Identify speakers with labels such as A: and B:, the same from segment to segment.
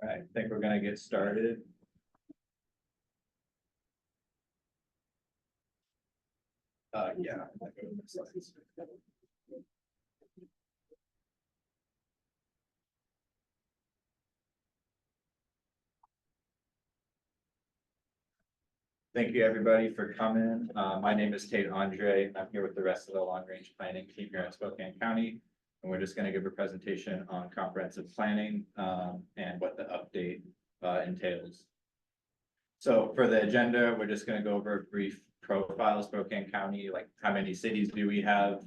A: right, I think we're gonna get started. Yeah. I think it looks like- Thank you, everybody, for coming. My name is Tate Andre. I'm here with the rest of the long-range planning team here in Spokane County. And we're just gonna give a presentation on comprehensive planning, and what the update, entails. So for the agenda, we're just gonna go over a brief profile of Spokane County, like how many cities do we have?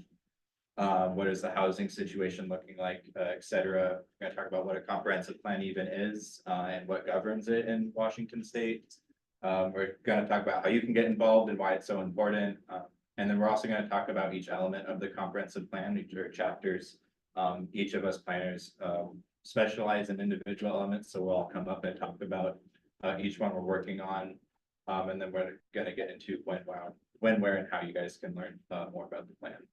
A: What is the housing situation looking like, et cetera. We're gonna talk about what a comprehensive plan even is, and what governs it in Washington State. We're gonna talk about how you can get involved and why it's so important. And then we're also gonna talk about each element of the comprehensive plan, which are chapters. Each of us planners specialize in individual elements, so we'll all come up and talk about each one we're working on. And then we're gonna get into when, where, and how you guys can learn more about the plan.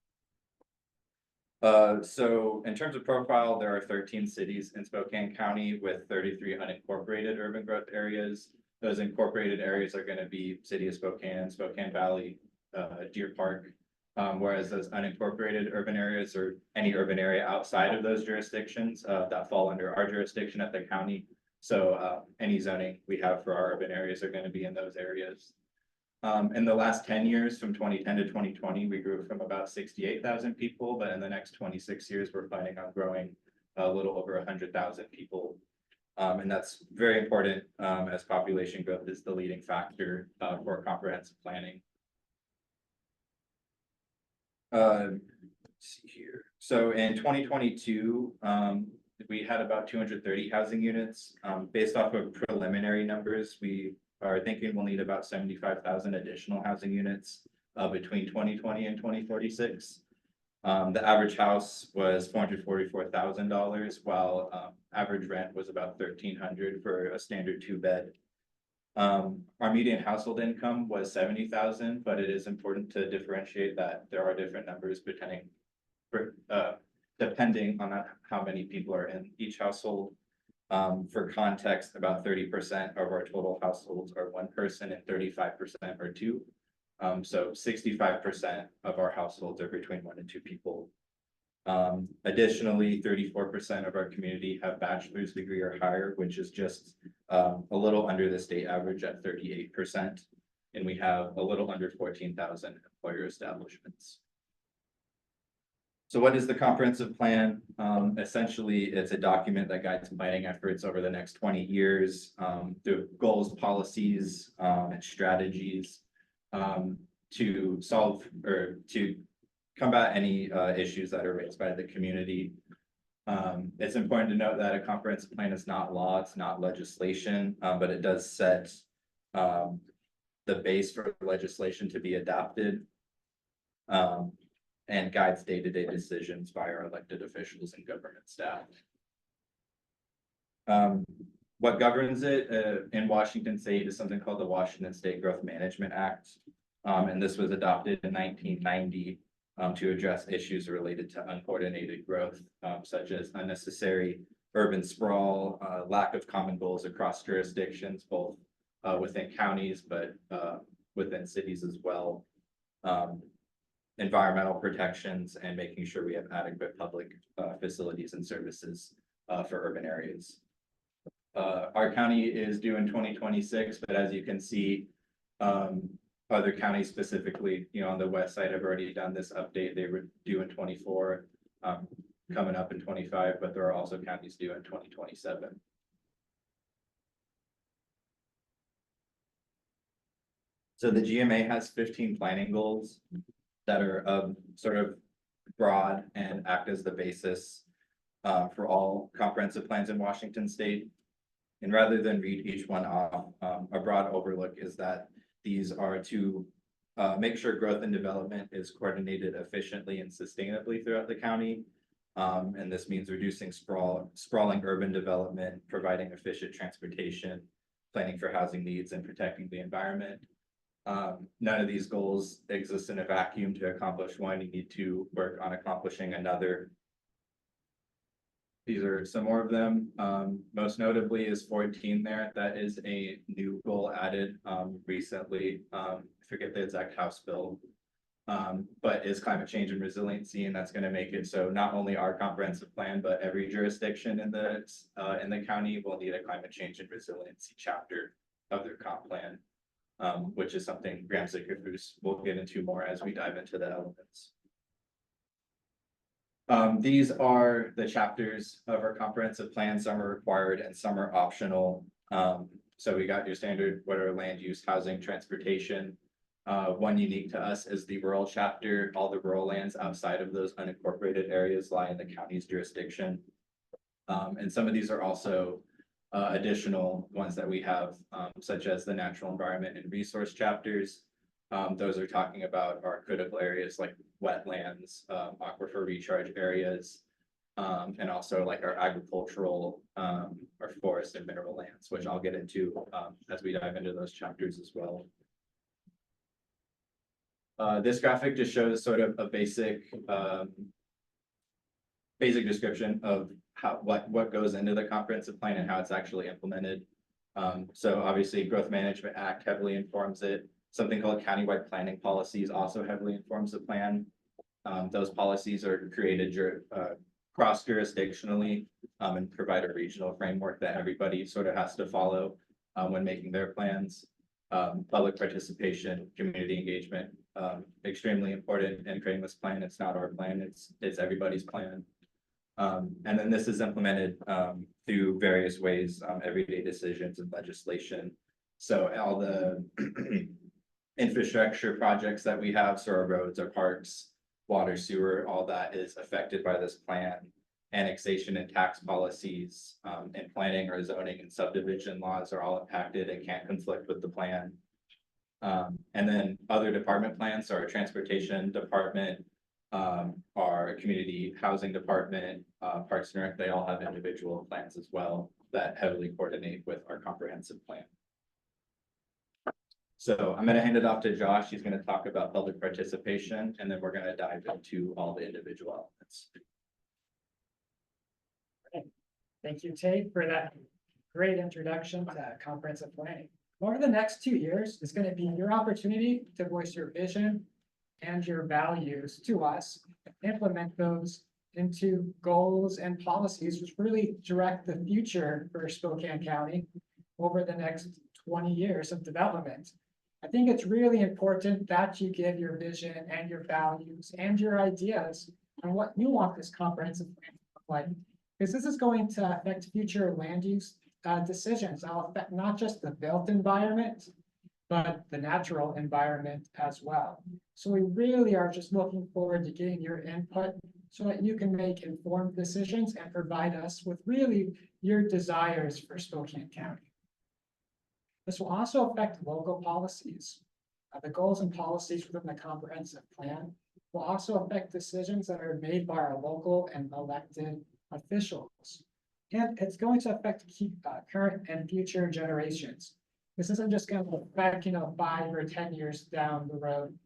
A: So in terms of profile, there are 13 cities in Spokane County with 33 unincorporated urban growth areas. Those incorporated areas are going to be City of Spokane, Spokane Valley, Deer Park. Whereas those unincorporated urban areas or any urban area outside of those jurisdictions that fall under our jurisdiction at the county. So any zoning we have for our urban areas are going to be in those areas. In the last 10 years, from 2010 to 2020, we grew from about 68,000 people, but in the next 26 years, we're planning on growing a little over 100,000 people. And that's very important as population growth is the leading factor for comprehensive planning. Let's see here. So in 2022, we had about 230 housing units. Based off of preliminary numbers, we are thinking we'll need about 75,000 additional housing units between 2020 and 2046. The average house was $444,000, while average rent was about $1,300 for a standard 2-bed. Our median household income was $70,000, but it is important to differentiate that there are different numbers depending on how many people are in each household. For context, about 30% of our total households are one person and 35% are two. So 65% of our households are between 1 and 2 people. Additionally, 34% of our community have bachelor's degree or higher, which is just a little under the state average at 38%. And we have a little under 14,000 employer establishments. So what is the comprehensive plan? Essentially, it's a document that guides planning efforts over the next 20 years through goals, policies, and strategies to solve or to combat any issues that are raised by the community. It's important to note that a comprehensive plan is not law, it's not legislation, but it does set the base for legislation to be adopted. And guides day-to-day decisions by our elected officials and government staff. What governs it in Washington State is something called the Washington State Growth Management Act. And this was adopted in 1990 to address issues related to uncoordinated growth, such as unnecessary urban sprawl, lack of common goals across jurisdictions, both within counties, but within cities as well. Environmental protections and making sure we have adequate public facilities and services for urban areas. Our county is due in 2026, but as you can see, other counties specifically, on the west side have already done this update. They were due in 24, coming up in 25, but there are also counties due in 2027. So the GMA has 15 planning goals that are sort of broad and act as the basis for all comprehensive plans in Washington State. And rather than read each one off, a broad overlook is that these are to make sure growth and development is coordinated efficiently and sustainably throughout the county. And this means reducing sprawling urban development, providing efficient transportation, planning for housing needs, and protecting the environment. None of these goals exist in a vacuum. To accomplish one, you need to work on accomplishing another. These are some more of them. Most notably is 14 there. That is a new goal added recently. I forget the exact House bill. But is climate change and resiliency, and that's going to make it so not only our comprehensive plan, but every jurisdiction in the county will need a climate change and resiliency chapter of their comp plan, which is something Graham Bruce will get into more as we dive into the elements. These are the chapters of our comprehensive plan. Some are required and some are optional. So we got your standard, what are land use, housing, transportation. One unique to us is the rural chapter. All the rural lands outside of those unincorporated areas lie in the county's jurisdiction. And some of these are also additional ones that we have, such as the natural environment and resource chapters. Those are talking about our critical areas like wetlands, aquifer recharge areas, and also like our agricultural, our forest and mineral lands, which I'll get into as we dive into those chapters as well. This graphic just shows sort of a basic description of what goes into the comprehensive plan and how it's actually implemented. So obviously, Growth Management Act heavily informs it. Something called countywide planning policies also heavily informs the plan. Those policies are created cross-jurisdictionally and provide a regional framework that everybody sort of has to follow when making their plans. Public participation, community engagement, extremely important in creating this plan. It's not our plan, it's everybody's plan. And then this is implemented through various ways, everyday decisions and legislation. So all the infrastructure projects that we have, so our roads, our parks, water, sewer, all that is affected by this plan. Annexation and tax policies and planning or zoning and subdivision laws are all impacted and can't conflict with the plan. And then other department plans, so our transportation department, our community housing department, Parks and Rec, they all have individual plans as well that heavily coordinate with our comprehensive plan. So I'm going to hand it off to Josh. He's going to talk about public participation, and then we're going to dive into all the individual elements.
B: Thank you, Tate, for that great introduction to comprehensive planning. Over the next 2 years is going to be your opportunity to voice your vision and your values to us, implement those into goals and policies which really direct the future for Spokane County over the next 20 years of development. I think it's really important that you give your vision and your values and your ideas on what you want this comprehensive plan to look like, because this is going to affect future land use decisions. It'll affect not just the built environment, but the natural environment as well. So we really are just looking forward to getting your input so that you can make informed decisions and provide us with really your desires for Spokane County. This will also affect local policies. The goals and policies within the comprehensive plan will also affect decisions that are made by our local and elected officials. And it's going to affect current and future generations. This isn't just going to affect, 5 or 10 years down the road.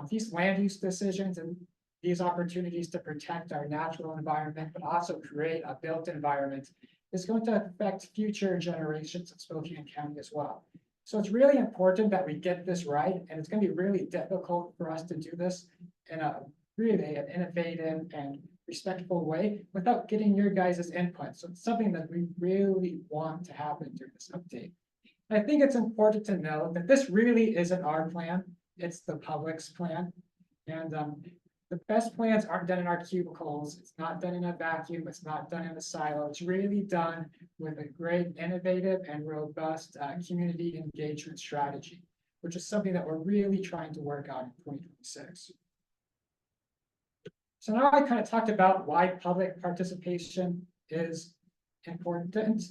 B: These land use decisions and these opportunities to protect our natural environment, but also create a built environment, is going to affect future generations of Spokane County as well. So it's really important that we get this right, and it's going to be really difficult for us to do this in a really an innovative and respectful way without getting your guys' input. So it's something that we really want to happen during this update. I think it's important to know that this really isn't our plan, it's the public's plan. And the best plans aren't done in our cubicles, it's not done in a vacuum, it's not done in a silo. It's really done with a great, innovative, and robust community engagement strategy, which is something that we're really trying to work on in 2026. So now I kind of talked about why public participation is important,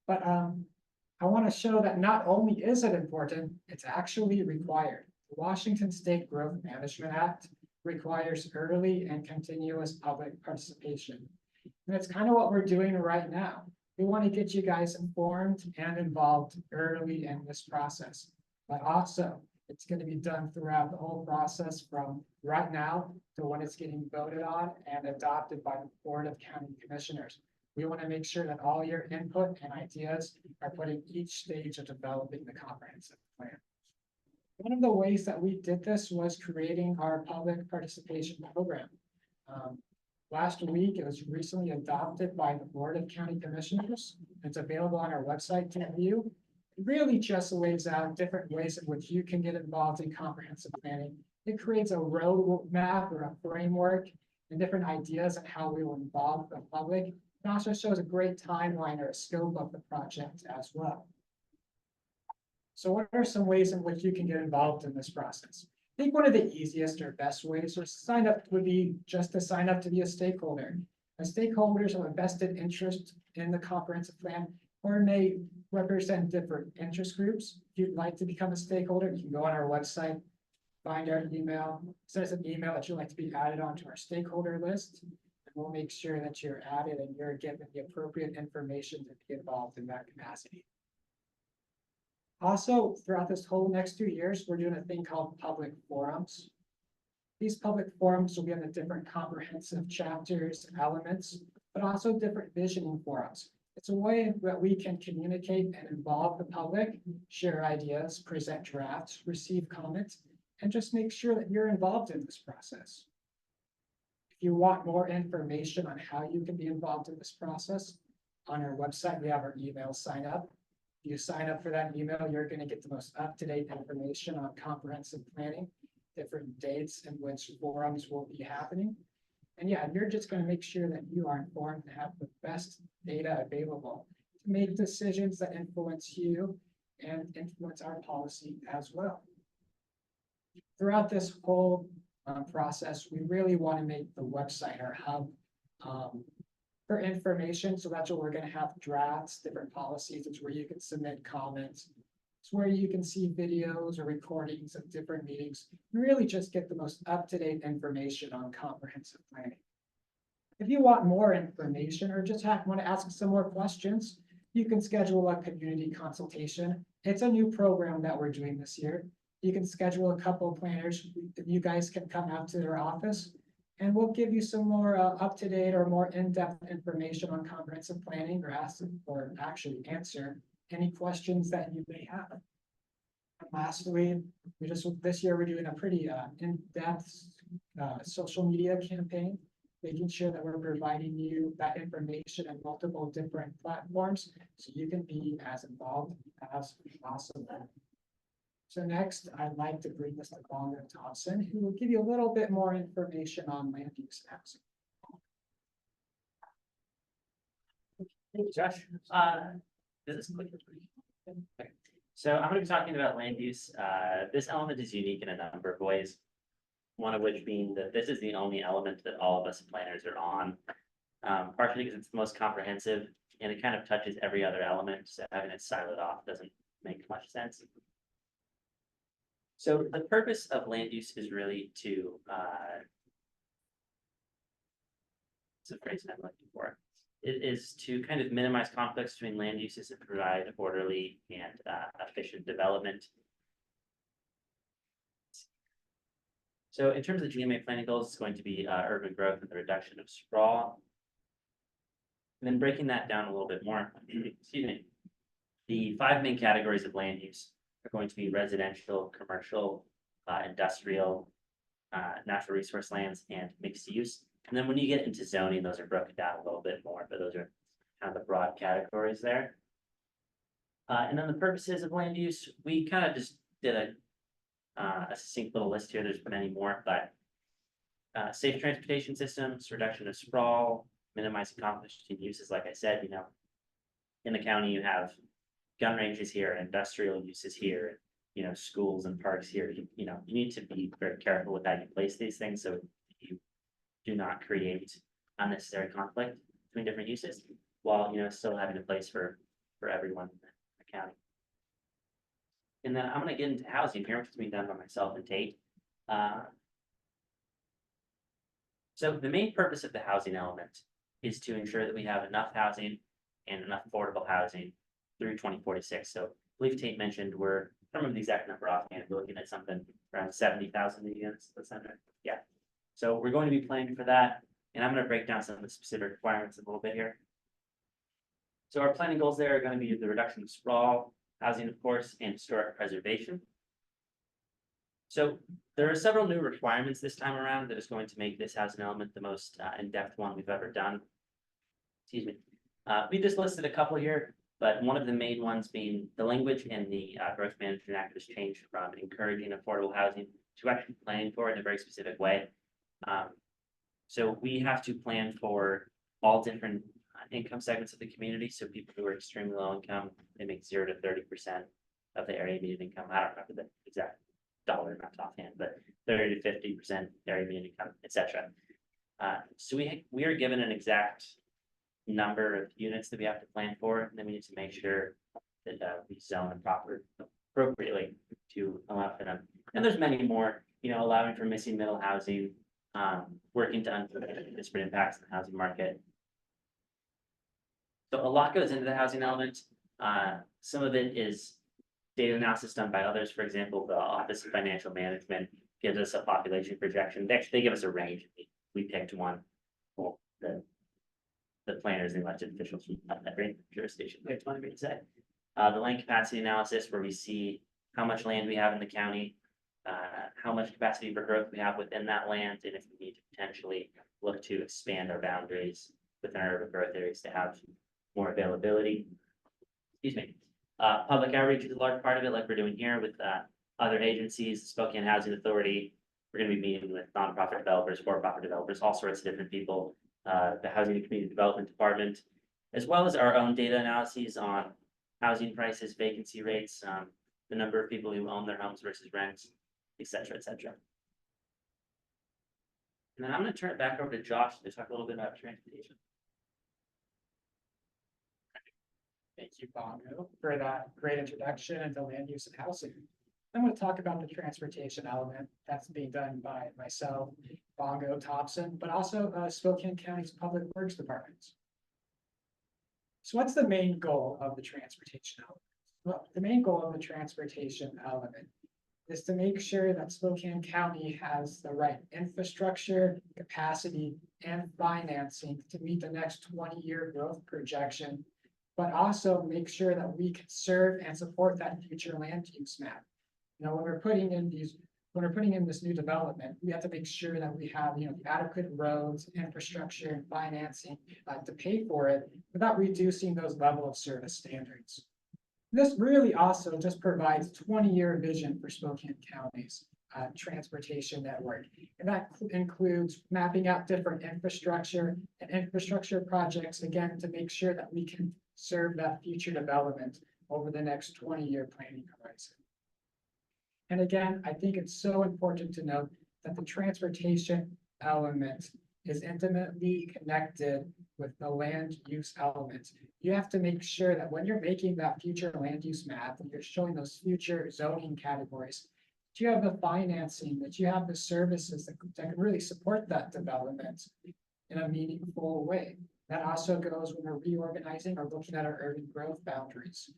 B: but I want to show that not only is it important, it's actually required. The Washington State Growth Management Act requires early and continuous public participation. And it's kind of what we're doing right now. We want to get you guys informed and involved early in this process, but also it's going to be done throughout the whole process from right now to when it's getting voted on and adopted by the Board of County Commissioners. We want to make sure that all your input and ideas are put in each stage of developing the comprehensive plan. One of the ways that we did this was creating our public participation program. Last week, it was recently adopted by the Board of County Commissioners. It's available on our website to view. It really just lays out different ways in which you can get involved in comprehensive planning. It creates a roadmap or a framework and different ideas on how we will involve the public. It also shows a great timeline or a scope of the project as well. So what are some ways in which you can get involved in this process? I think one of the easiest or best ways to sign up would be just to sign up to be a stakeholder. As stakeholders have a vested interest in the comprehensive plan or may represent different interest groups. If you'd like to become a stakeholder, you can go on our website, find our email, send us an email that you'd like to be added onto our stakeholder list. And we'll make sure that you're added and you're given the appropriate information to be involved in that capacity. Also, throughout this whole next 2 years, we're doing a thing called public forums. These public forums will be on the different comprehensive chapters, elements, but also different visioning forums. It's a way that we can communicate and involve the public, share ideas, present drafts, receive comments, and just make sure that you're involved in this process. If you want more information on how you can be involved in this process, on our website, we have our email sign up. If you sign up for that email, you're going to get the most up-to-date information on comprehensive planning, different dates in which forums will be happening. And yeah, you're just going to make sure that you are informed and have the best data available to make decisions that influence you and influence our policy as well. Throughout this whole process, we really want to make the website our hub for information. So that's what we're going to have drafts, different policies. It's where you can submit comments. It's where you can see videos or recordings of different meetings and really just get the most up-to-date information on comprehensive planning. If you want more information or just want to ask some more questions, you can schedule a community consultation. It's a new program that we're doing this year. You can schedule a couple of planners. You guys can come out to their office and we'll give you some more up-to-date or more in-depth information on comprehensive planning or actually answer any questions that you may have. And lastly, this year we're doing a pretty in-depth social media campaign, making sure that we're providing you that information in multiple different platforms so you can be as involved as possible. So next, I'd like to bring Mr. Bonner Thompson, who will give you a little bit more information on land use housing.
C: Thank you, Josh. This is quick. Okay. So I'm going to be talking about land use. This element is unique in a number of ways. One of which being that this is the only element that all of us planners are on. Partially because it's the most comprehensive and it kind of touches every other element. So having it siloed off doesn't make much sense. So the purpose of land use is really to, it's a phrase I'm looking for. It is to kind of minimize conflicts between land uses and provide orderly and efficient development. So in terms of GMA planning goals, it's going to be urban growth and the reduction of sprawl. And then breaking that down a little bit more, excuse me, the 5 main categories of land use are going to be residential, commercial, industrial, natural resource lands, and mixed use. And then when you get into zoning, those are broken down a little bit more, but those are kind of the broad categories there. And then the purposes of land use, we kind of just did a succinct little list here. There's many more, but safe transportation systems, reduction of sprawl, minimizing conflicts between uses. Like I said, in the county, you have gun ranges here, industrial uses here, schools and parks here. You need to be very careful with how you place these things so you do not create unnecessary conflict between different uses, while still having a place for everyone in the county. And then I'm going to get into housing here, which is being done by myself and Tate. So the main purpose of the housing element is to ensure that we have enough housing and enough affordable housing through 2046. So I believe Tate mentioned I don't remember the exact number offhand, we're looking at something around 70,000 units. That's right. Yeah. So we're going to be planning for that, and I'm going to break down some of the specific requirements a little bit here. So our planning goals there are going to be the reduction of sprawl, housing, of course, and historic preservation. So there are several new requirements this time around that is going to make this housing element the most in-depth one we've ever done. Excuse me. We just listed a couple here, but one of the main ones being the language in the Growth Management Act has changed from encouraging affordable housing to actually planning for it in a very specific way. So we have to plan for all different income segments of the community. So people who are extremely low income, they make 0 to 30% of the area median income. I don't remember the exact dollar amount offhand, but 30 to 50% area median income, etc. So we are given an exact number of units that we have to plan for, and then we need to make sure that we zone appropriately to allow for them. And there's many more, allowing for missing middle housing, working to uncover disparate impacts in the housing market. So a lot goes into the housing element. Some of it is data analysis done by others. For example, the Office of Financial Management gives us a population projection. They give us a range. We picked one. Well, the planners and elected officials from every jurisdiction picked one, to say. The land capacity analysis, where we see how much land we have in the county, how much capacity for growth we have within that land, and if we need to potentially look to expand our boundaries within our urban growth areas to have more availability. Excuse me. Public outreach is a large part of it, like we're doing here with other agencies, Spokane Housing Authority. We're going to be meeting with nonprofit developers, for-profit developers, all sorts of different people. The Housing and Community Development Department, as well as our own data analyses on housing prices, vacancy rates, the number of people who own their homes versus rent, et cetera, et cetera. And then I'm going to turn it back over to Josh to talk a little bit about transportation.
B: Thank you, Bongo, for that great introduction into land use and housing. I'm going to talk about the transportation element that's being done by myself, Bongo, Thompson, but also Spokane County's Public Works Department. So what's the main goal of the transportation element? Well, the main goal of the transportation element is to make sure that Spokane County has the right infrastructure, capacity, and financing to meet the next 20-year growth projection, but also make sure that we can serve and support that future land use map. When we're putting in this new development, we have to make sure that we have, adequate roads, infrastructure, and financing to pay for it without reducing those level of service standards. This really also just provides 20-year vision for Spokane County's transportation network. And that includes mapping out different infrastructure and infrastructure projects, again, to make sure that we can serve that future development over the next 20-year planning horizon. And again, I think it's so important to note that the transportation element is intimately connected with the land use element. You have to make sure that when you're making that future land use map, and you're showing those future zoning categories, that you have the financing, that you have the services that can really support that development in a meaningful way. That also goes when we're reorganizing or looking at our urban growth boundaries.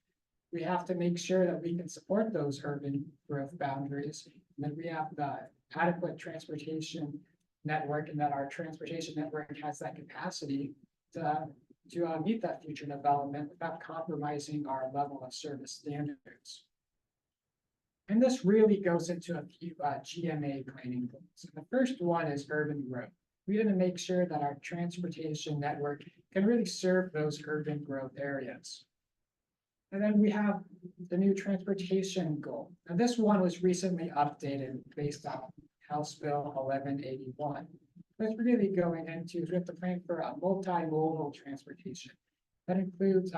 B: We have to make sure that we can support those urban growth boundaries, and that we have the adequate transportation network, and that our transportation network has that capacity to meet that future development without compromising our level of service standards. And this really goes into a few GMA planning goals. The first one is urban growth. We need to make sure that our transportation network can really serve those urban growth areas. And then we have the new transportation goal. Now, this one was recently updated based on House Bill 1181. What's really going into is we have to plan for a multimodal transportation. That includes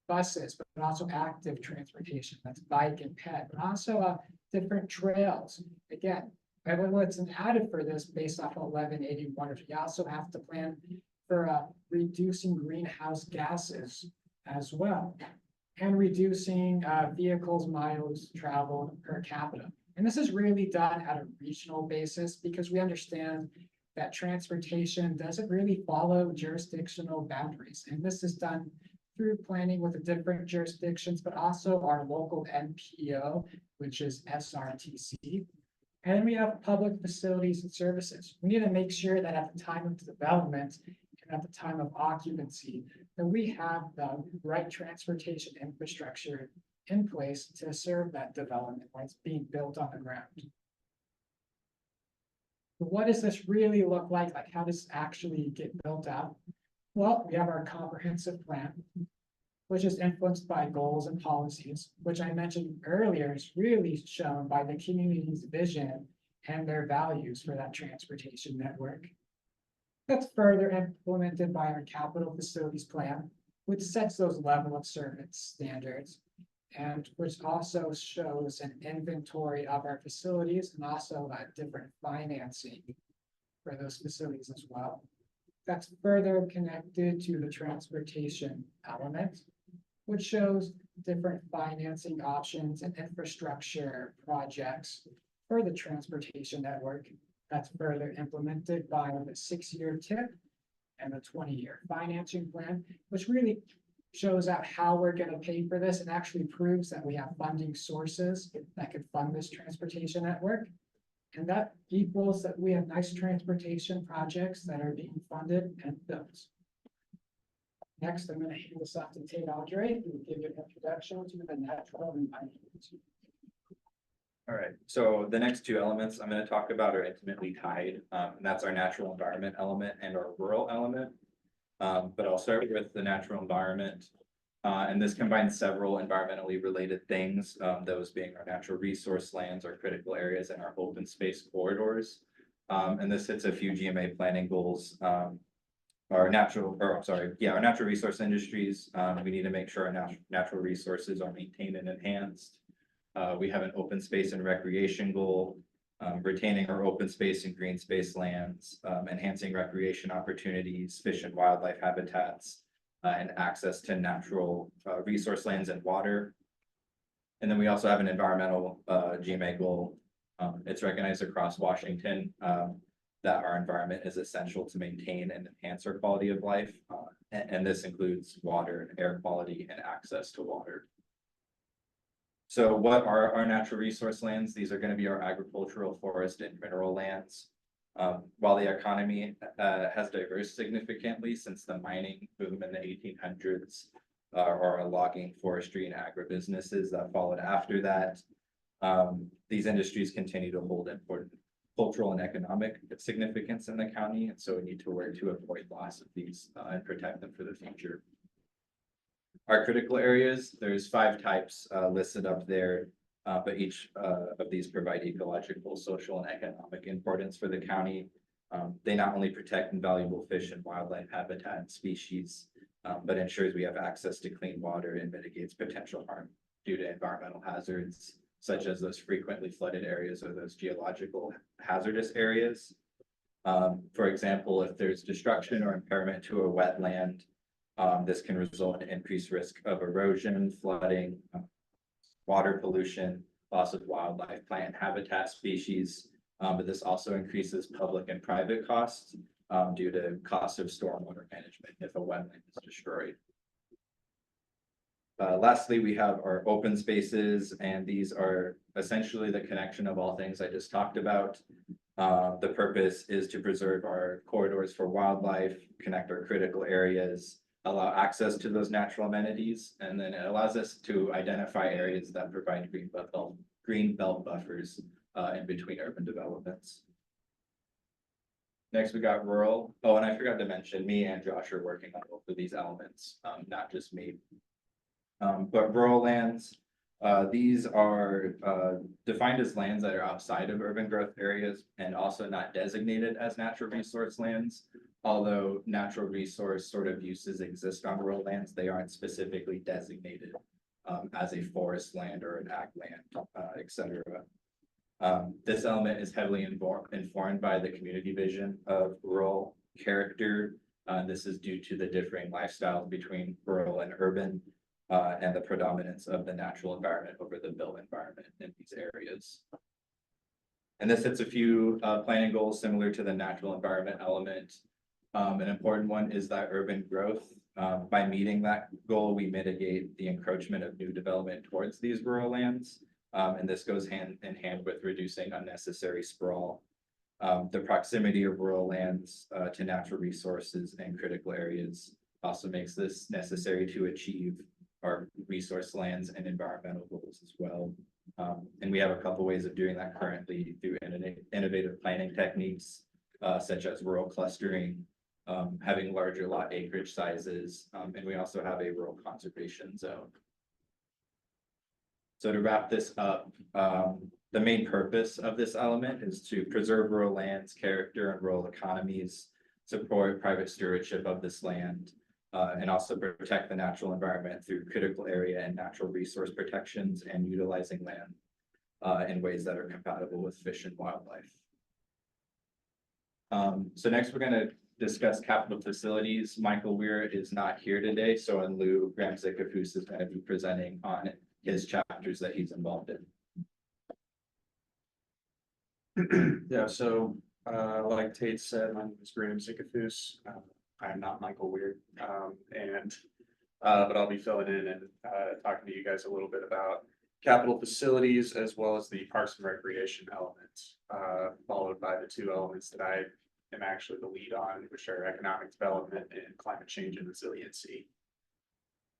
B: buses, but also active transportation, that's bike and ped, but also different trails. Again, what's added for this based off of 1181 is we also have to plan for reducing greenhouse gases as well, and reducing vehicles miles traveled per capita. And this is really done at a regional basis because we understand that transportation doesn't really follow jurisdictional boundaries. And this is done through planning with the different jurisdictions, but also our local NPO, which is SRTC. And we have public facilities and services. We need to make sure that at the time of development and at the time of occupancy, that we have the right transportation infrastructure in place to serve that development when it's being built on the ground. What does this really look like? Like, how does this actually get built out? Well, we have our comprehensive plan, which is influenced by goals and policies, which I mentioned earlier is really shown by the community's vision and their values for that transportation network. That's further implemented by our capital facilities plan, which sets those level of service standards, and which also shows an inventory of our facilities and also different financing for those facilities as well. That's further connected to the transportation element, which shows different financing options and infrastructure projects for the transportation network. That's further implemented by the 6-year TIP and the 20-year financing plan, which really shows out how we're going to pay for this and actually proves that we have funding sources that could fund this transportation network. And that equals that we have nice transportation projects that are being funded and built. Next, I'm going to hand this off to Tate Andre, who will give you an introduction to the natural environment.
A: All right, so the next two elements I'm going to talk about are intimately tied, and that's our natural environment element and our rural element. But I'll start with the natural environment. And this combines several environmentally related things, those being our natural resource lands, our critical areas, and our open space corridors. And this hits a few GMA planning goals. Our natural resource industries. We need to make sure our natural resources are maintained and enhanced. We have an open space and recreation goal, retaining our open space and green space lands, enhancing recreation opportunities, fish and wildlife habitats, and access to natural resource lands and water. And then we also have an environmental GMA goal. It's recognized across Washington that our environment is essential to maintain and enhance our quality of life. And this includes water, air quality, and access to water. So what are our natural resource lands? These are going to be our agricultural, forest, and mineral lands. While the economy has diverged significantly since the mining boom in the 1800s, or logging, forestry, and agribusinesses that followed after that, these industries continue to hold important cultural and economic significance in the county, and so we need to work to avoid loss of these and protect them for the future. Our critical areas, there's 5 types listed up there, but each of these provide ecological, social, and economic importance for the county. They not only protect invaluable fish and wildlife habitat and species, but ensures we have access to clean water and mitigates potential harm due to environmental hazards, such as those frequently flooded areas or those geological hazardous areas. For example, if there's destruction or impairment to a wetland, this can result in increased risk of erosion, flooding, water pollution, loss of wildlife, plant habitat species. But this also increases public and private costs due to cost of stormwater management if a wetland is destroyed. Lastly, we have our open spaces, and these are essentially the connection of all things I just talked about. The purpose is to preserve our corridors for wildlife, connect our critical areas, allow access to those natural amenities, and then it allows us to identify areas that provide green belt buffers in between urban developments. Next, we got rural. Oh, and I forgot to mention, me and Josh are working on both of these elements, not just me. But rural lands, these are defined as lands that are outside of urban growth areas and also not designated as natural resource lands. Although natural resource sort of uses exist on rural lands, they aren't specifically designated as a forest land or an ag land, etc. This element is heavily informed by the community vision of rural character. This is due to the differing lifestyles between rural and urban, and the predominance of the natural environment over the built environment in these areas. And this hits a few planning goals similar to the natural environment element. An important one is that urban growth. By meeting that goal, we mitigate the encroachment of new development towards these rural lands. And this goes hand in hand with reducing unnecessary sprawl. The proximity of rural lands to natural resources and critical areas also makes this necessary to achieve our resource lands and environmental goals as well. And we have a couple ways of doing that currently through innovative planning techniques, such as rural clustering, having larger lot acreage sizes, and we also have a rural conservation zone. So to wrap this up, the main purpose of this element is to preserve rural land's character and rural economies, support private stewardship of this land, and also protect the natural environment through critical area and natural resource protections and utilizing land in ways that are compatible with fish and wildlife. So next we're gonna discuss capital facilities. Michael Weir is not here today, so in lieu, Graham Zickafoose is gonna be presenting on his chapters that he's involved in.
D: Yeah, so like Tate said, my name is Graham Zickafoose. I am not Michael Weir. But I'll be filling in and talking to you guys a little bit about capital facilities as well as the parks and recreation elements, followed by the two elements that I am actually the lead on, which are economic development and climate change and resiliency.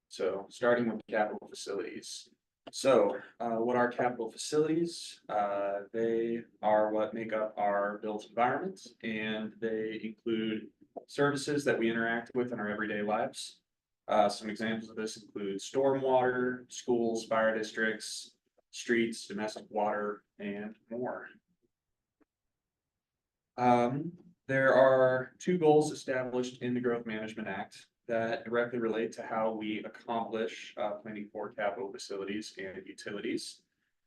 D: So starting with capital facilities. So what are capital facilities? They are what make up our built environment, and they include services that we interact with in our everyday lives. Some examples of this include stormwater, schools, fire districts, streets, domestic water, and more. There are two goals established in the Growth Management Act that directly relate to how we accomplish planning for capital facilities and utilities.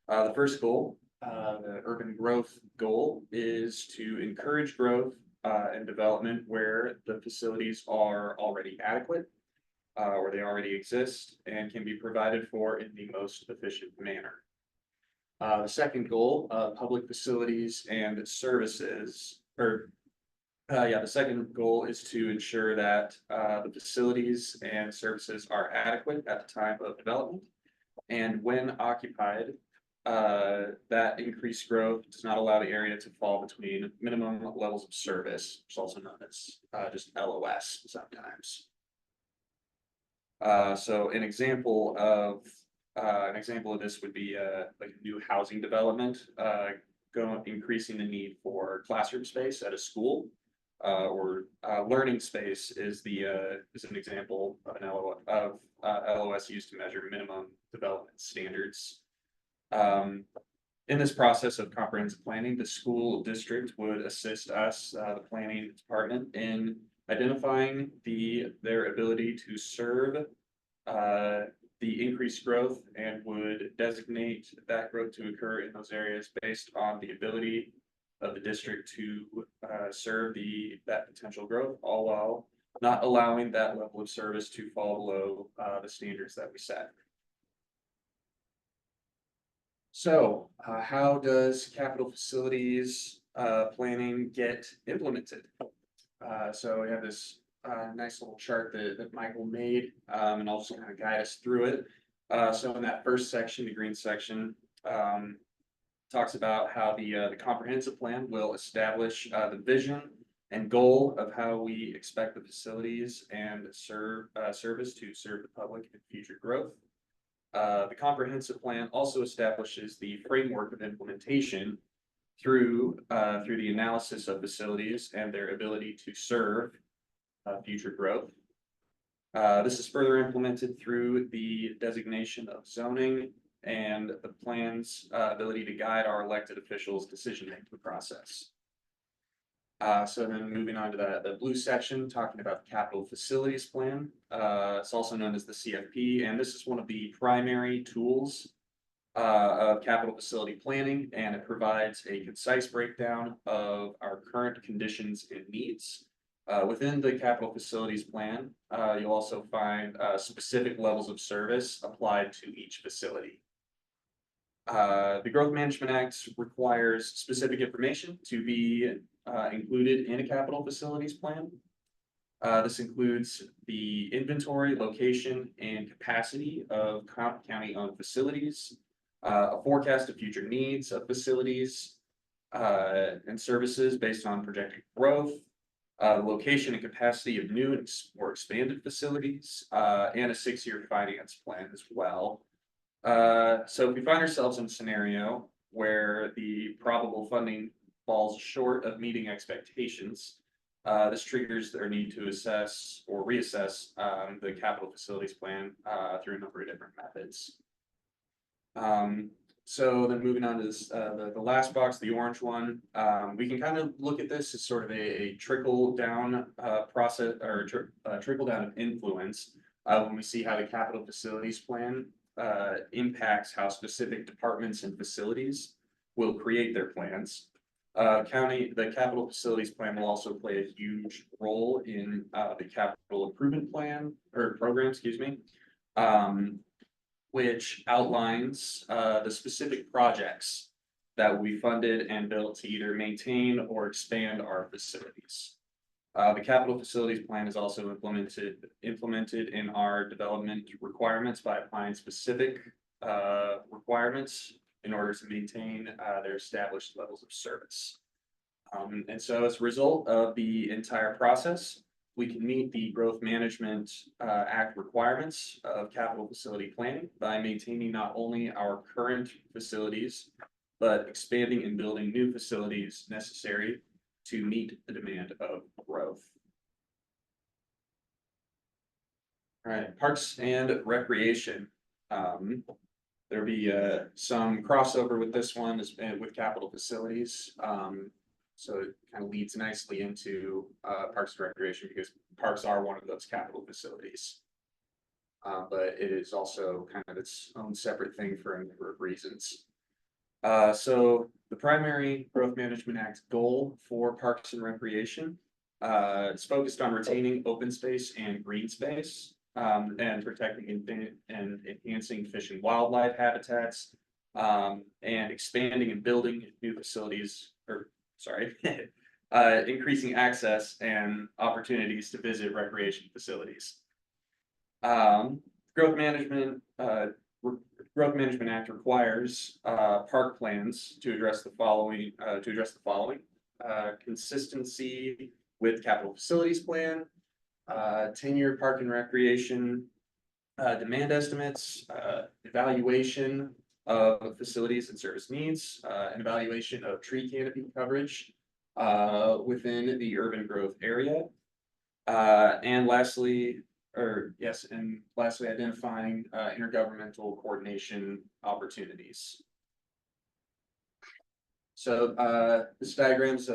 D: The first goal, the urban growth goal, is to encourage growth and development where the facilities are already adequate, where they already exist and can be provided for in the most efficient manner. The second goal, public facilities and services, the second goal is to ensure that the facilities and services are adequate at the time of development. And when occupied, that increased growth does not allow the area to fall between minimum levels of service, which is also known as just LOS sometimes. So an example of this would be like a new housing development, increasing the need for classroom space at a school. Or learning space is an example of an LOS used to measure minimum development standards. In this process of comprehensive planning, the school district would assist us, the planning department, in identifying their ability to serve the increased growth, and would designate that growth to occur in those areas based on the ability of the district to serve that potential growth, all while not allowing that level of service to fall below the standards that we set. So how does capital facilities planning get implemented? So we have this nice little chart that Michael made, and I'll just kind of guide us through it. So in that first section, the green section, talks about how the comprehensive plan will establish the vision and goal of how we expect the facilities and service to serve the public in future growth. The comprehensive plan also establishes the framework of implementation through the analysis of facilities and their ability to serve future growth. This is further implemented through the designation of zoning and the plan's ability to guide our elected officials' decision-making process. So then moving on to the blue section, talking about the capital facilities plan. It's also known as the CFP, and this is one of the primary tools of capital facility planning, and it provides a concise breakdown of our current conditions and needs. Within the capital facilities plan, you'll also find specific levels of service applied to each facility. The Growth Management Act requires specific information to be included in a capital facilities plan. This includes the inventory, location, and capacity of county-owned facilities, a forecast of future needs of facilities and services based on projected growth, The location and capacity of new and or expanded facilities, and a 6-year finance plan as well. So if we find ourselves in a scenario where the probable funding falls short of meeting expectations, this triggers their need to assess or reassess, the capital facilities plan, through a number of different methods. So then moving on to this, the last box, the orange one, we can kind of look at this as sort of a trickle down, process or trickle down of influence. When we see how the capital facilities plan, impacts how specific departments and facilities will create their plans. The capital facilities plan will also play a huge role in, the capital improvement plan or program, excuse me. Which outlines, the specific projects that will be funded and built to either maintain or expand our facilities. The capital facilities plan is also implemented in our development requirements by applying specific, requirements in order to maintain, their established levels of service. And so as a result of the entire process, we can meet the Growth Management, Act requirements of capital facility planning by maintaining not only our current facilities, but expanding and building new facilities necessary to meet the demand of growth. All right, Parks and Recreation. There'll be some crossover with this one with capital facilities. So it kind of leads nicely into Parks and Recreation because parks are one of those capital facilities. But it is also kind of its own separate thing for a number of reasons. So the primary Growth Management Act goal for Parks and Recreation is focused on retaining open space and green space, and protecting and enhancing fish and wildlife habitats, and expanding and building new facilities, increasing access and opportunities to visit recreation facilities. Growth Management Act requires park plans to address the following, consistency with capital facilities plan, 10-year park and recreation, demand estimates, evaluation of facilities and service needs, an evaluation of tree canopy coverage within the urban growth area. And lastly, identifying intergovernmental coordination opportunities. So this diagram's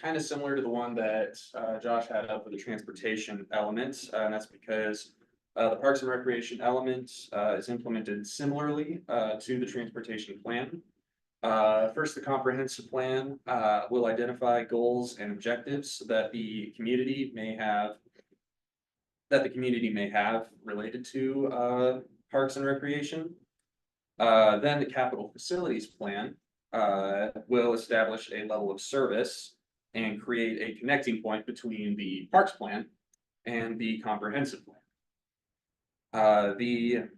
D: kind of similar to the one that Josh had up for the transportation element, and that's because the Parks and Recreation element is implemented similarly to the transportation plan. First, the comprehensive plan will identify goals and objectives that the community may have related to Parks and Recreation. Then the capital facilities plan will establish a level of service and create a connecting point between the parks plan and the comprehensive plan. The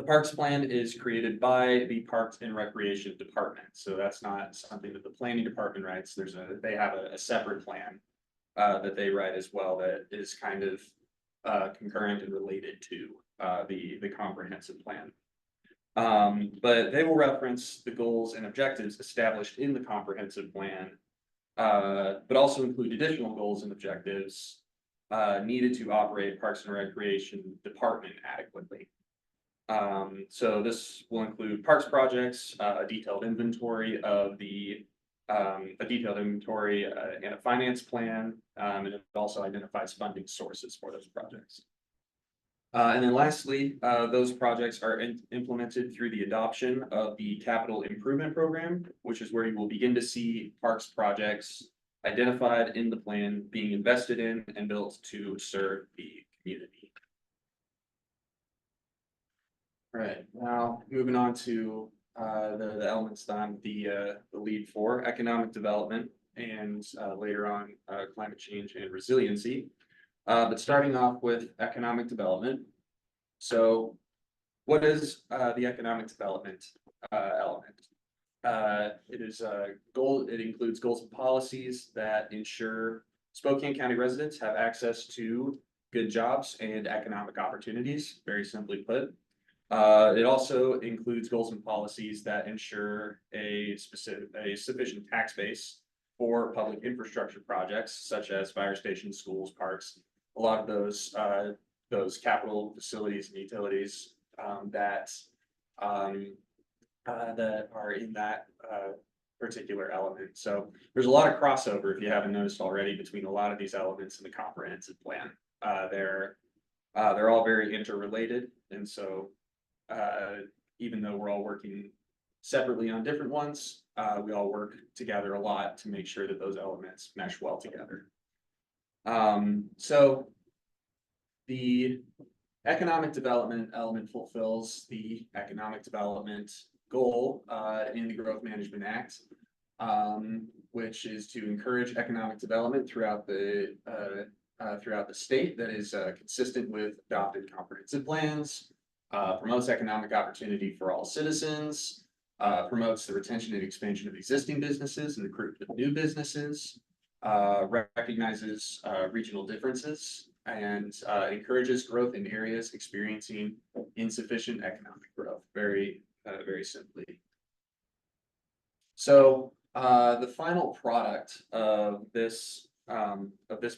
D: parks plan is created by the Parks and Recreation Department, so that's not something that the planning department writes. They have a separate plan that they write as well that is kind of concurrent and related to the comprehensive plan. But they will reference the goals and objectives established in the comprehensive plan, but also include additional goals and objectives needed to operate Parks and Recreation Department adequately. So this will include parks projects, a detailed inventory and a finance plan, and it also identifies funding sources for those projects. And then lastly, those projects are implemented through the adoption of the capital improvement program, which is where you will begin to see parks projects identified in the plan being invested in and built to serve the community. All right, now moving on to the elements that I'm the lead for: economic development and later on climate change and resiliency. But starting off with economic development. So what is the economic development element? It includes goals and policies that ensure Spokane County residents have access to good jobs and economic opportunities, very simply put. It also includes goals and policies that ensure a sufficient tax base for public infrastructure projects such as fire stations, schools, parks. A lot of those capital facilities and utilities, that are in that, particular element. So there's a lot of crossover, if you haven't noticed already, between a lot of these elements in the comprehensive plan. They're all very interrelated, and so even though we're all working separately on different ones, we all work together a lot to make sure that those elements mesh well together. So the economic development element fulfills the economic development goal in the Growth Management Act, which is to encourage economic development throughout the state that is consistent with adopted comprehensive plans, promotes economic opportunity for all citizens, promotes the retention and expansion of existing businesses and recruitment of new businesses, recognizes regional differences, and encourages growth in areas experiencing insufficient economic growth, very simply. So the final product of this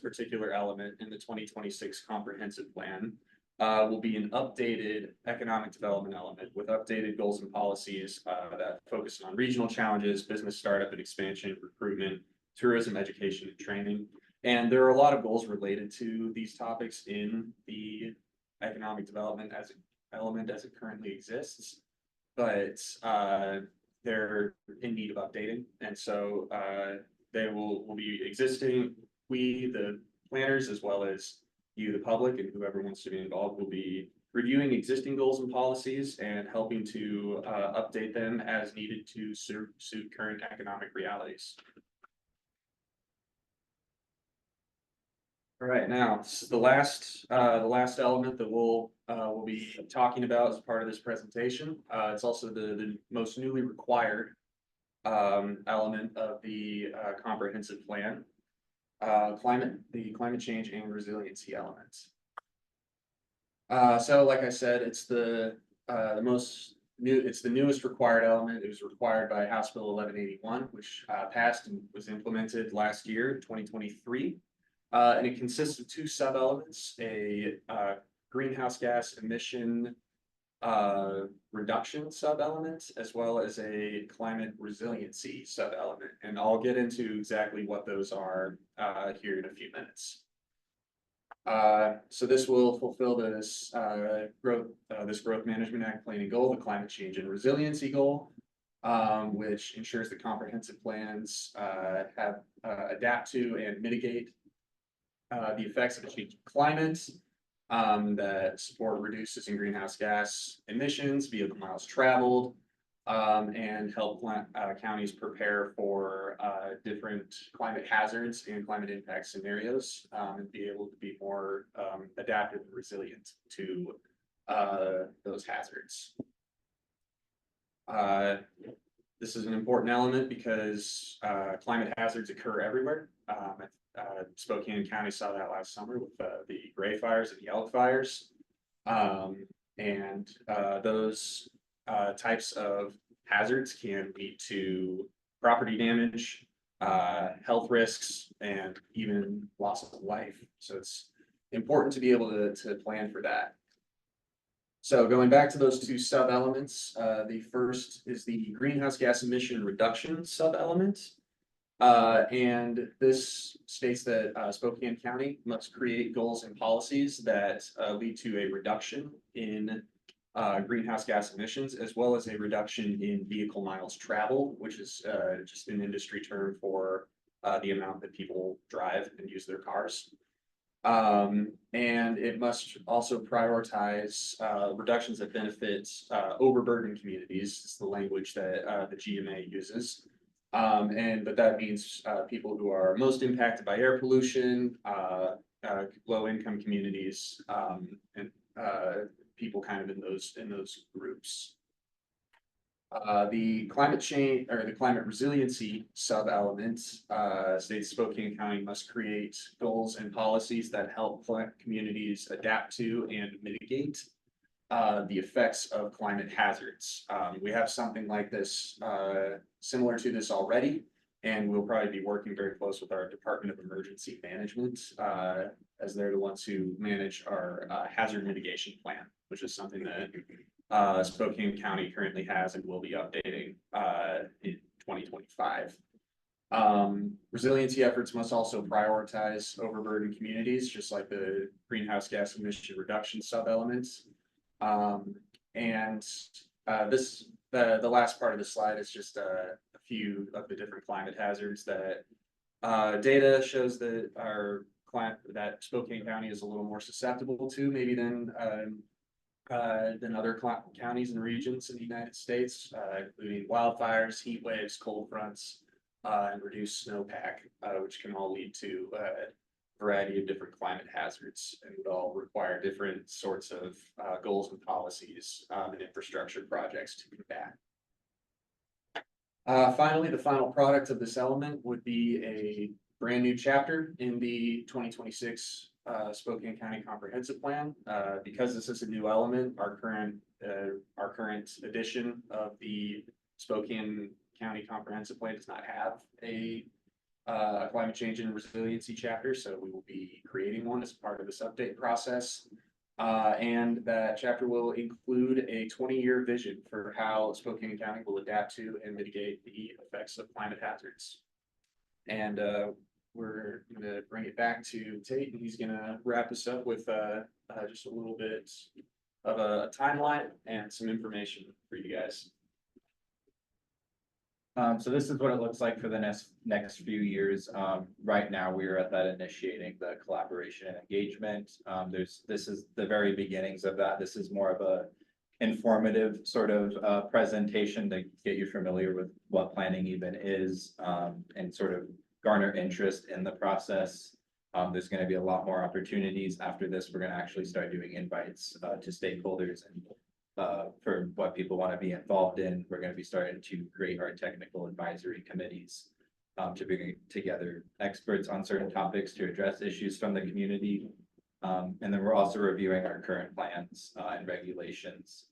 D: particular element in the 2026 comprehensive plan will be an updated economic development element with updated goals and policies that focus on regional challenges, business startup and expansion, recruitment, tourism, education, and training. And there are a lot of goals related to these topics in the economic development element as it currently exists, but they're in need of updating. And so they will be existing. We, the planners, as well as you, the public, and whoever wants to be involved, will be reviewing existing goals and policies and helping to update them as needed to suit current economic realities. All right, now this is the last element that we'll be talking about as part of this presentation. It's also the most newly required element of the comprehensive plan, the climate change and resiliency elements. So, like I said, it's the newest required element. It was required by House Bill 1181, which passed and was implemented last year, 2023. And it consists of two sub-elements, a greenhouse gas emission reduction sub-element, as well as a climate resiliency sub-element. And I'll get into exactly what those are here in a few minutes. So this will fulfill this Growth Management Act planning goal, the climate change and resiliency goal, which ensures that comprehensive plans adapt to and mitigate the effects of the changing climate, that support reduces in greenhouse gas emissions, vehicle miles traveled, and help counties prepare for different climate hazards and climate impact scenarios, and be able to be more adaptive and resilient to those hazards. This is an important element because climate hazards occur everywhere. Spokane County saw that last summer with the Gray fires and the Elk fires. And those types of hazards can lead to property damage, health risks, and even loss of life. So it's important to be able to plan for that. So going back to those two sub-elements, the first is the greenhouse gas emission reduction sub-element. And this states that Spokane County must create goals and policies that lead to a reduction in greenhouse gas emissions, as well as a reduction in vehicle miles traveled, which is just an industry term for the amount that people drive and use their cars. And it must also prioritize reductions that benefit overburdened communities. Is the language that the GMA uses. But that means people who are most impacted by air pollution, low income communities, and people kind of in those groups. The climate change or the climate resiliency sub-element states Spokane County must create goals and policies that help communities adapt to and mitigate the effects of climate hazards. We have something like this, similar to this already, and we'll probably be working very close with our Department of Emergency Management, as they're the ones who manage our hazard mitigation plan, which is something that Spokane County currently has and will be updating in 2025. Resiliency efforts must also prioritize overburdened communities, just like the greenhouse gas emission reduction sub-elements. The last part of the slide is just a few of the different climate hazards that data shows that that Spokane County is a little more susceptible to maybe than other counties and regions in the United States, including wildfires, heat waves, cold fronts, and reduced snowpack, which can all lead to a variety of different climate hazards and would all require different sorts of goals and policies and infrastructure projects to combat. Finally, the final product of this element would be a brand new chapter in the 2026 Spokane County Comprehensive Plan. Because this is a new element, our current edition of the Spokane County Comprehensive Plan does not have a climate change and resiliency chapter, so we will be creating one as part of this update process. And that chapter will include a 20-year vision for how Spokane County will adapt to and mitigate the effects of climate hazards. And we're gonna bring it back to Tate, and he's gonna wrap us up with just a little bit of a timeline and some information for you guys.
A: So this is what it looks like for the next few years. Right now, we are at that initiating the collaboration and engagement. This is the very beginnings of that. This is more of a informative sort of presentation to get you familiar with what planning even is, and sort of garner interest in the process. There's going to be a lot more opportunities after this. We're going to actually start doing invites to stakeholders and for what people want to be involved in. We're going to be starting to create our technical advisory committees to bring together experts on certain topics to address issues from the community. And then we're also reviewing our current plans and regulations.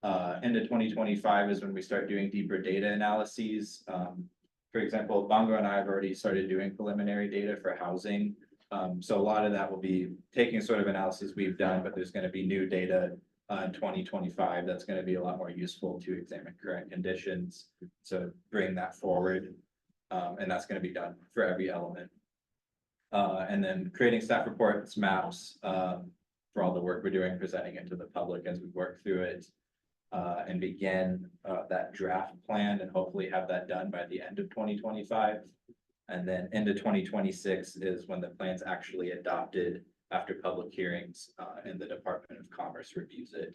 A: Into 2025 is when we start doing deeper data analyses. For example, Bongo and I have already started doing preliminary data for housing. So a lot of that will be taking sort of analysis we've done, but there's going to be new data in 2025 that's going to be a lot more useful to examine current conditions. So bring that forward, and that's going to be done for every element. And then creating staff reports, maps, for all the work we're doing, presenting it to the public as we work through it, and begin that draft plan and hopefully have that done by the end of 2025. And then into 2026 is when the plan's actually adopted after public hearings, and the Department of Commerce reviews it.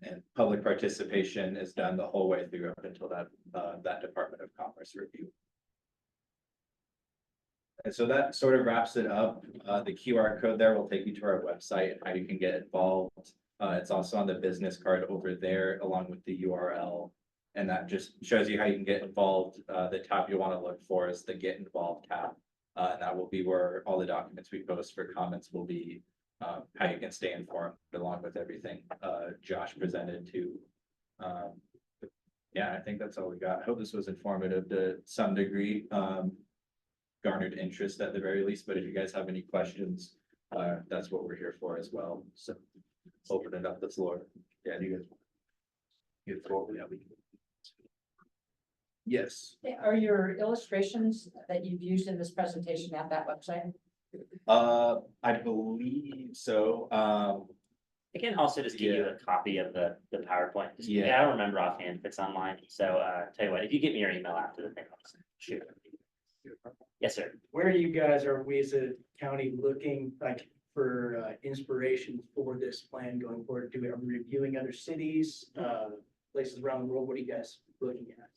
A: And public participation is done the whole way through up until that Department of Commerce review. And so that sort of wraps it up. The QR code there will take you to our website and how you can get involved. It's also on the business card over there along with the URL. And that just shows you how you can get involved. The tab you want to look for is the Get Involved tab. And that will be where all the documents we post for comments will be, how you can stay informed along with everything Josh presented to. Yeah, I think that's all we got. I hope this was informative to some degree, garnered interest at the very least, but if you guys have any questions, that's what we're here for as well. So open it up the floor. Yeah, you guys. You throw it, yeah, we can. Yes.
E: Are your illustrations that you've used in this presentation at that website?
A: I believe so.
C: I can also just give you a copy of the PowerPoint. Just-
A: Yeah.
C: I don't remember offhand if it's online. So tell you what, if you get me your email after the thing, I'll just shoot it. Yes, sir.
F: Where you guys are we as a county looking like for inspiration for this plan going forward? Are we reviewing other cities, places around the world? What are you guys looking at?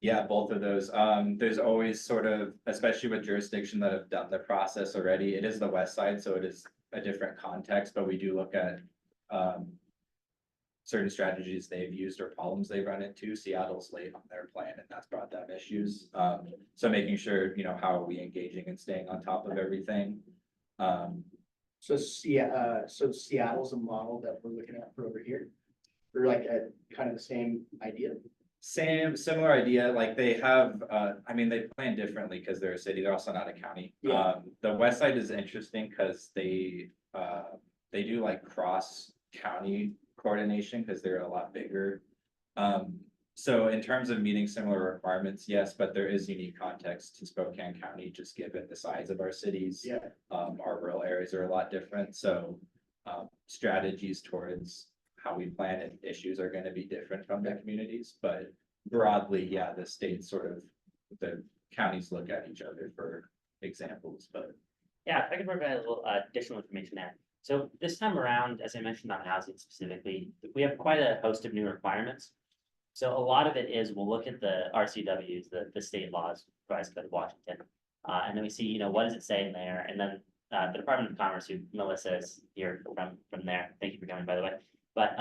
A: Yeah, both of those. There's always sort of, especially with jurisdiction that have done the process already, it is the west side, so it is a different context, but we do look at certain strategies they've used or problems they've run into. Seattle's late on their plan and that's brought them issues. So making sure, how are we engaging and staying on top of everything?
F: So so Seattle's a model that we're looking at for over here. Or like a kind of the same idea.
A: Similar idea, like they have, they plan differently because they're a city, they're also not a county.
F: Yeah.
A: The west side is interesting because they do like cross county coordination because they're a lot bigger. So in terms of meeting similar requirements, yes, but there is unique context to Spokane County, just given the size of our cities.
F: Yeah.
A: Our rural areas are a lot different, so strategies towards how we plan and issues are gonna be different from the communities, but broadly, yeah, the states the counties look at each other for examples, but.
C: Yeah, if I could provide a little additional information there. So this time around, as I mentioned on housing specifically, we have quite a host of new requirements. So a lot of it is, we'll look at the RCWs, the state laws, Revised Code of Washington. And then we see, what does it say in there? And then the Department of Commerce, who Melissa is here from there, thank you for coming, by the way. But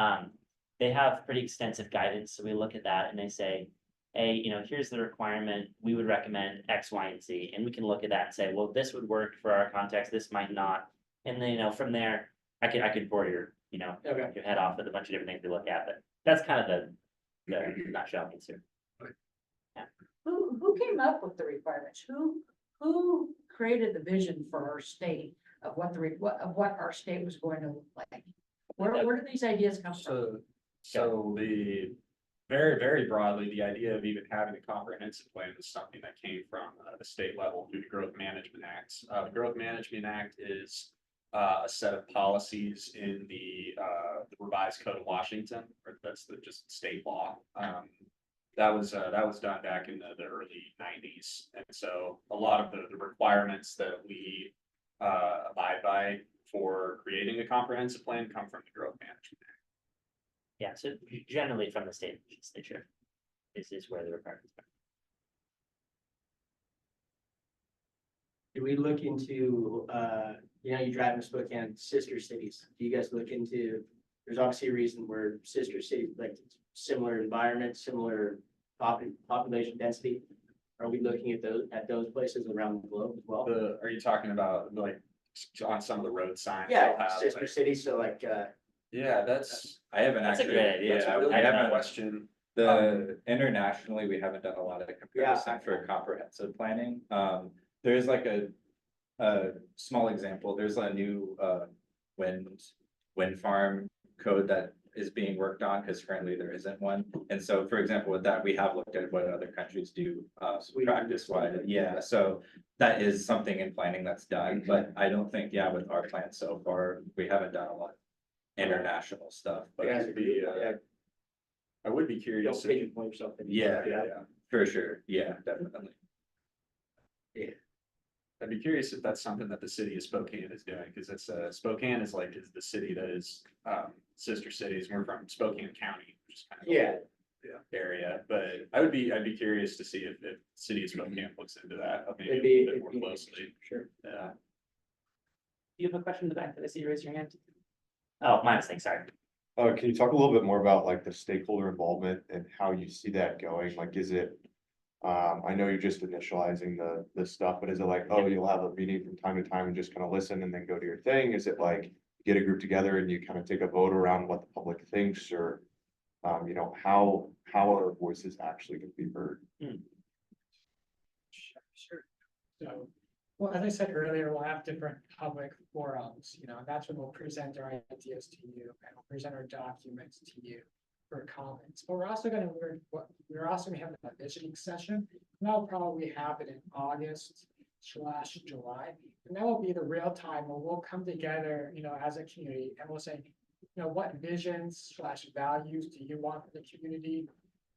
C: they have pretty extensive guidance, so we look at that and they say, hey, here's the requirement, we would recommend X, Y, and Z, and we can look at that and say, well, this would work for our context, this might not. And then, from there, I could bore your,
F: Okay.
C: your head off with a bunch of different things we look at, but that's kind of the nutshell answer.
E: Who came up with the requirements? Who created the vision for our state of what our state was going to look like? Where do these ideas come from?
D: So the very, very broadly, the idea of even having a comprehensive plan is something that came from the state level through the Growth Management Act. The Growth Management Act is a set of policies in the Revised Code of Washington, or that's just state law. That was done back in the early 90s, and so a lot of the requirements that we abide by for creating a comprehensive plan come from the Growth Management Act.
C: Yeah, so generally from the state legislature is where the requirements are.
F: Do we look into, you drive in Spokane, sister cities? Do you guys look into, there's obviously a reason where sister cities, like similar environment, similar population density. Are we looking at those places around the globe as well?
D: Are you talking about like on some of the road signs?
F: Yeah,
D: they'll have,
F: sister
D: like-
F: cities, so like,
D: Yeah, that's
C: That's a great idea.
D: that's a
C: I
D: really
C: haven't
D: good
C: done-
D: question.
A: Internationally, we haven't done a lot of comparison for comprehensive planning. There's like a small example, there's a new wind farm code that is being worked on, because currently there isn't one. And so, for example, with that, we have looked at what other countries do practice wise. Yeah, so that is something in planning that's done, but I don't think, with our plan so far, we haven't done a lot of international stuff, but
F: Yeah,
A: it'd be,
D: I would be curious.
F: don't pigeonhole yourself.
A: yeah, for sure. Yeah, definitely.
D: I'd be curious if that's something that the city of Spokane is doing, because it's Spokane is the city that is sister cities. We're from Spokane County, which is kind of area. But I'd be curious to see if the city of Spokane looks into that maybe a bit more closely.
F: Sure.
D: Yeah.
C: You have a question in the back that I see you raise your hand? Oh, my mistake, sorry.
G: Can you talk a little bit more about like the stakeholder involvement and how you see that going? Like, is it, I know you're just initializing the stuff, but is it like, oh, you'll have a meeting from time to time and just kind of listen and then go to your thing? Is it like get a group together and you kind of take a vote around what the public thinks, or, how our voices actually can be heard?
B: Sure. So, well, as I said earlier, we'll have different public forums, and that's when we'll present our ideas to you and we'll present our documents to you for comments. But we're also gonna have a visioning session, and that'll probably happen in August/July. And that will be the real time where we'll come together, as a community, and we'll say, what visions/values do you want for the community?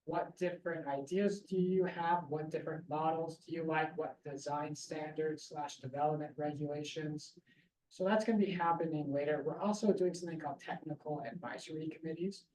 B: What different ideas do you have? What different models do you like? What design standards/development regulations? So that's going to be happening later. We're also doing something called technical advisory committees.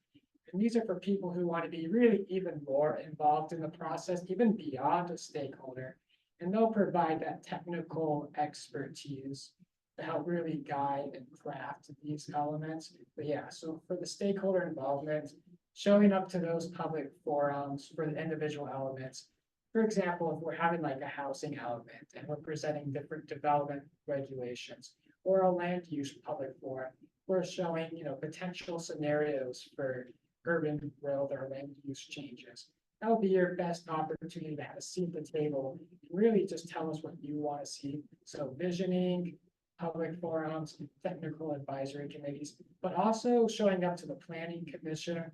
B: And these are for people who want to be really even more involved in the process, even beyond a stakeholder. And they'll provide that technical expertise to help really guide and craft these elements. But yeah, so for the stakeholder involvement, showing up to those public forums for the individual elements. For example, if we're having like a housing element and we're presenting different development regulations or a land use public forum, we're showing, potential scenarios for urban growth or land use changes. That will be your best opportunity to have a seat at the table, really just tell us what you want to see. So visioning, public forums, technical advisory committees, but also showing up to the planning commission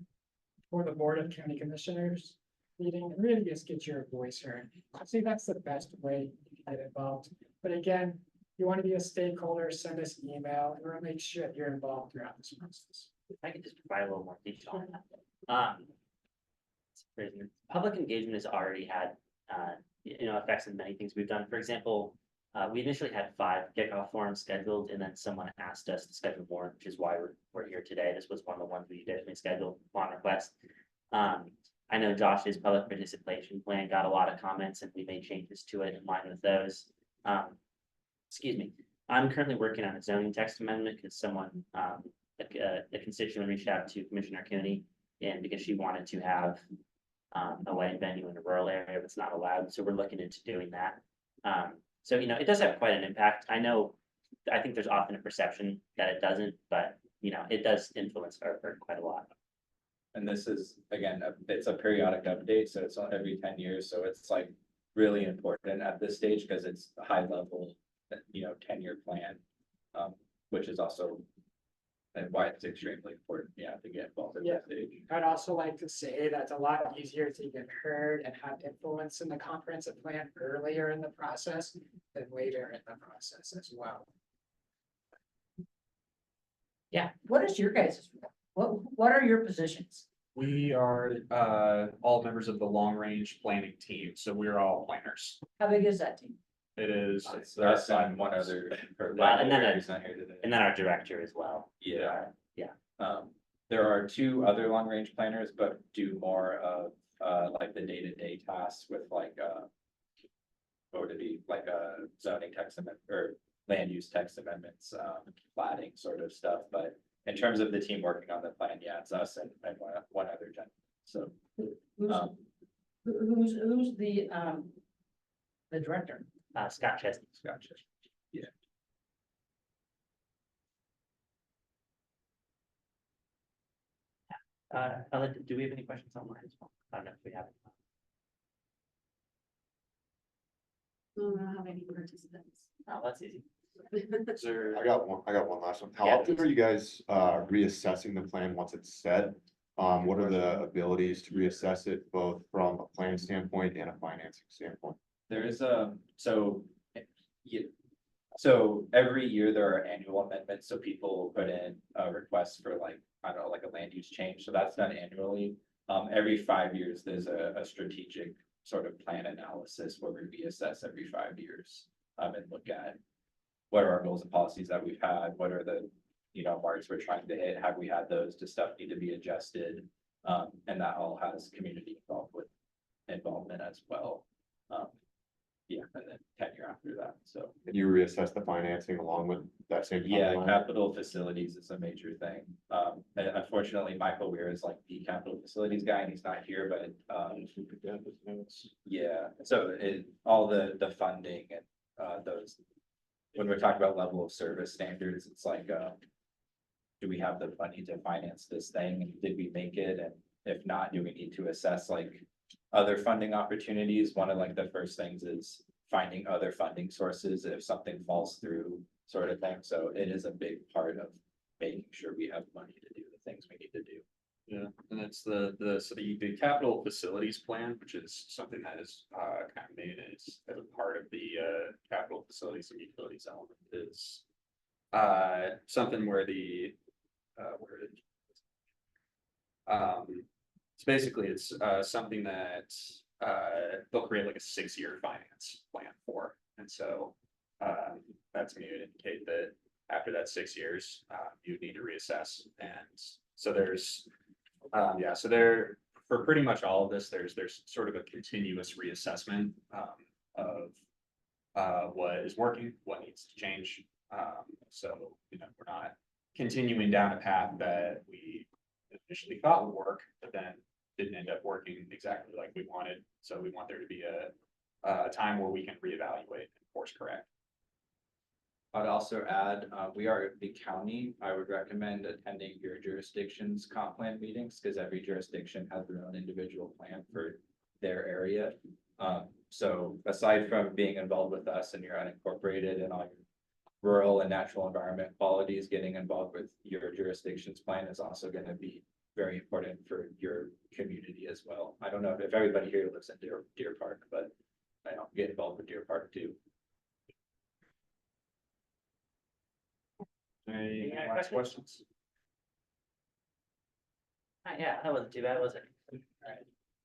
B: or the board of county commissioners meeting and really just get your voice heard. I think that's the best way to get involved. But again, you want to be a stakeholder, send us an email and we'll make sure that you're involved throughout this process.
C: If I could just provide a little more detail on that. Public engagement has already had, effects in many things we've done. For example, we initially had 5 kickoff forums scheduled, and then someone asked us to schedule more, which is why we're here today. This was one of the ones we definitely scheduled upon request. I know Josh's public participation plan got a lot of comments, and we made changes to it in line with those. Excuse me. I'm currently working on a zoning text amendment because someone, a constituent reached out to Commissioner Cooney, and because she wanted to have a wedding venue in a rural area that's not allowed, so we're looking into doing that. So, it does have quite an impact. I think there's often a perception that it doesn't, but, it does influence our quite a lot.
A: And this is, again, it's a periodic update, so it's not every 10 years, so it's like really important at this stage, because it's a high level, 10-year plan. Which is also, and why it's extremely important, to get involved at this stage.
B: I'd also like to say that's a lot easier to get heard and have influence in the comprehensive plan earlier in the process than later in the process as well.
E: Yeah, what is your guys', what are your positions?
D: We are all members of the long range planning team, so we're all planners.
E: How big is that team?
D: It is.
A: It's us and one other, or
C: Well, and then
A: Larry's not here today.
C: And then our director as well.
A: Yeah.
C: Yeah.
A: There are 2 other long range planners, but do more of, like the day-to-day tasks with like, what would it be, like a zoning text amendment or land use text amendments, plating sort of stuff, but in terms of the team working on the plan, it's us and one other gentleman, so.
E: Who's the director?
C: Scott Chesney.
A: Gotcha.
C: Ella, do we have any questions online as well? I don't know if we have.
H: We don't have any participants.
C: Oh, that's easy.
D: Is there-
G: I got one last one. How
C: Yeah,
G: often are you guys reassessing the plan once it's set? What are the abilities to reassess it both from a plan standpoint and a financing standpoint?
A: There is so every year there are annual amendments, so people put in a request for like, I don't know, like a land use change, so that's done annually. Every 5 years, there's a strategic sort of plan analysis where we reassess every 5 years. And look at what are our goals and policies that we've had, what are the, marks we're trying to hit, have we had those, does stuff need to be adjusted? And that all has community involvement as well. And then tenure after that, so.
G: And you reassess the financing along with that same
A: Yeah,
G: timeline?
A: capital facilities is a major thing. And unfortunately, Michael Weir is like the capital facilities guy and he's not here, but, yeah, so all the funding and, those. When we're talking about level of service standards, it's like, do we have the money to finance this thing? Did we make it? And if not, do we need to assess like other funding opportunities? One of like the first things is finding other funding sources if something falls through sort of thing. So it is a big part of making sure we have money to do the things we need to do.
D: Yeah, and it's the capital facilities plan, which is something that is kind of made as a part of the capital facilities and utilities element is something where it's basically something that they'll create like a 6-year finance plan for, and so that's going to indicate that after that 6 years, you need to reassess, and so there's so there, for pretty much all of this, there's sort of a continuous reassessment of what is working, what needs to change.
A: So, we're not continuing down a path that we initially thought would work, but then didn't end up working exactly like we wanted. So we want there to be a time where we can reevaluate and course correct. I'd also add, we are the county. I would recommend attending your jurisdiction's comp plan meetings, because every jurisdiction has their own individual plan for their area. So aside from being involved with us and you're unincorporated and all your rural and natural environment qualities, getting involved with your jurisdiction's plan is also going to be very important for your community as well. I don't know if everybody here lives in Deer Park, but I don't get involved with Deer Park too. Any last questions?
C: Yeah, that wasn't too bad, was it?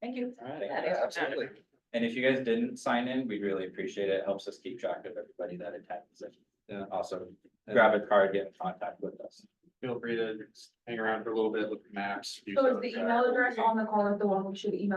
E: Thank you.
A: All right.
E: That is-
A: Absolutely. And if you guys didn't sign in, we'd really appreciate it. It helps us keep track of everybody that attends. And also grab a card, get in contact with us.
D: Feel free to hang around for a little bit, look at maps.
H: So is the email address on the card the one we should email?